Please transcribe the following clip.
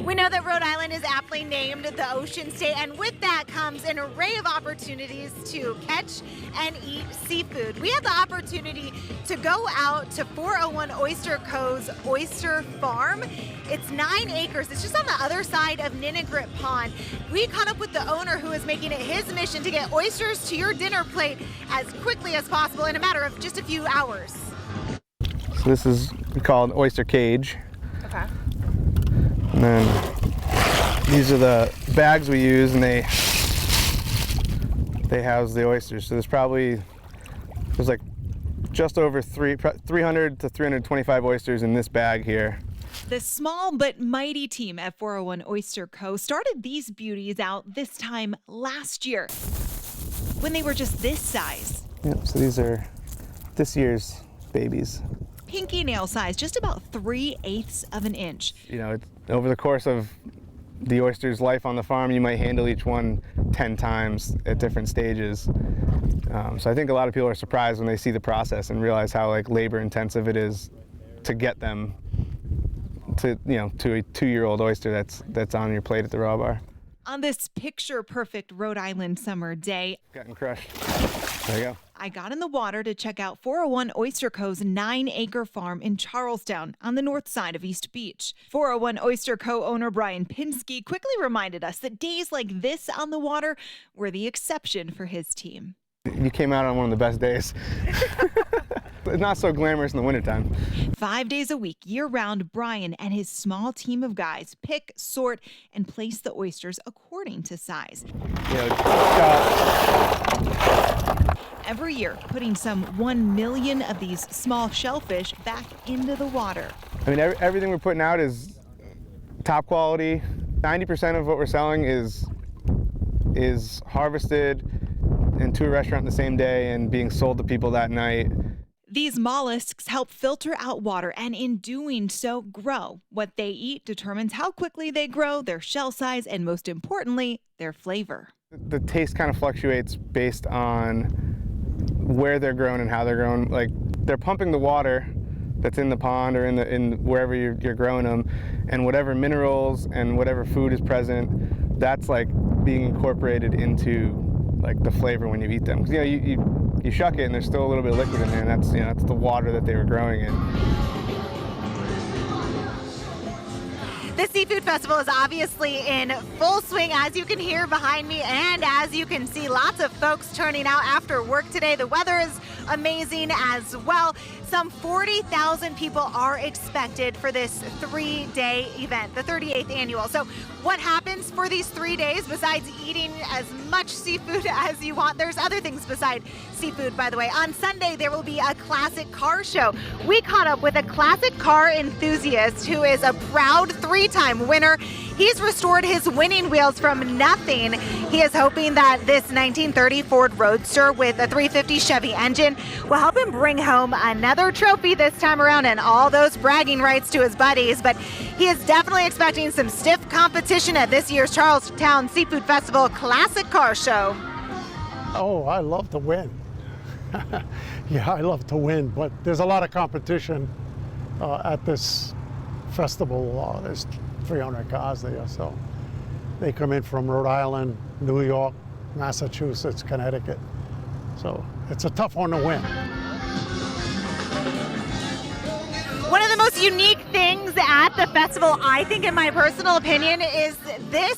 We know that Rhode Island is aptly named the Ocean State, and with that comes an array of opportunities to catch and eat seafood. We had the opportunity to go out to 401 Oyster Co's Oyster Farm. It's 9 acres. It's just on the other side of Ninigrit Pond. We caught up with the owner, who is making it his mission to get oysters to your dinner plate as quickly as possible in a matter of just a few hours. So this is called an oyster cage. Okay. And then these are the bags we use, and they house the oysters. So there's like just over 300 to 325 oysters in this bag here. The small but mighty team at 401 Oyster Co started these beauties out this time last year when they were just this size. Yep, so these are this year's babies. Pinky nail size, just about 3/8 of an inch. You know, over the course of the oyster's life on the farm, you might handle each one 10 times at different stages. So I think a lot of people are surprised when they see the process and realize how labor intensive it is to get them to a 2-year-old oyster that's on your plate at the raw bar. On this picture-perfect Rhode Island summer day, Getting crushed. There you go. I got in the water to check out 401 Oyster Co's 9-acre farm in Charlestown on the north side of East Beach. 401 Oyster Co owner Brian Pinsky quickly reminded us that days like this on the water were the exception for his team. You came out on one of the best days. Not so glamorous in the wintertime. 5 days a week, year-round, Brian and his small team of guys pick, sort, and place the oysters according to size. Every year, putting some 1 million of these small shellfish back into the water. I mean, everything we're putting out is top quality. 90% of what we're selling is harvested into a restaurant the same day and being sold to people that night. These mollusks help filter out water and in doing so grow. What they eat determines how quickly they grow, their shell size, and most importantly, their flavor. The taste kind of fluctuates based on where they're grown and how they're grown. Like, they're pumping the water that's in the pond or in wherever you're growing them, and whatever minerals and whatever food is present, that's being incorporated into the flavor when you eat them. 'Cause, you shuck it and there's still a little bit of liquid in there, and that's the water that they were growing in. The Seafood Festival is obviously in full swing, as you can hear behind me, and as you can see, lots of folks turning out after work today. The weather is amazing as well. Some 40,000 people are expected for this 3-day event, the 38th annual. So what happens for these 3 days besides eating as much seafood as you want? There's other things besides seafood, by the way. On Sunday, there will be a classic car show. We caught up with a classic car enthusiast who is a proud 3-time winner. He's restored his winning wheels from nothing. He is hoping that this 1930 Ford Roadster with a 350 Chevy engine will help him bring home another trophy this time around and all those bragging rights to his buddies. But he is definitely expecting some stiff competition at this year's Charlestown Seafood Festival Classic Car Show. Oh, I love to win. Yeah, I love to win, but there's a lot of competition at this festival. There's 300 cars there, so they come in from Rhode Island, New York, Massachusetts, Connecticut. So it's a tough one to win. One of the most unique things at the festival, I think, in my personal opinion, is this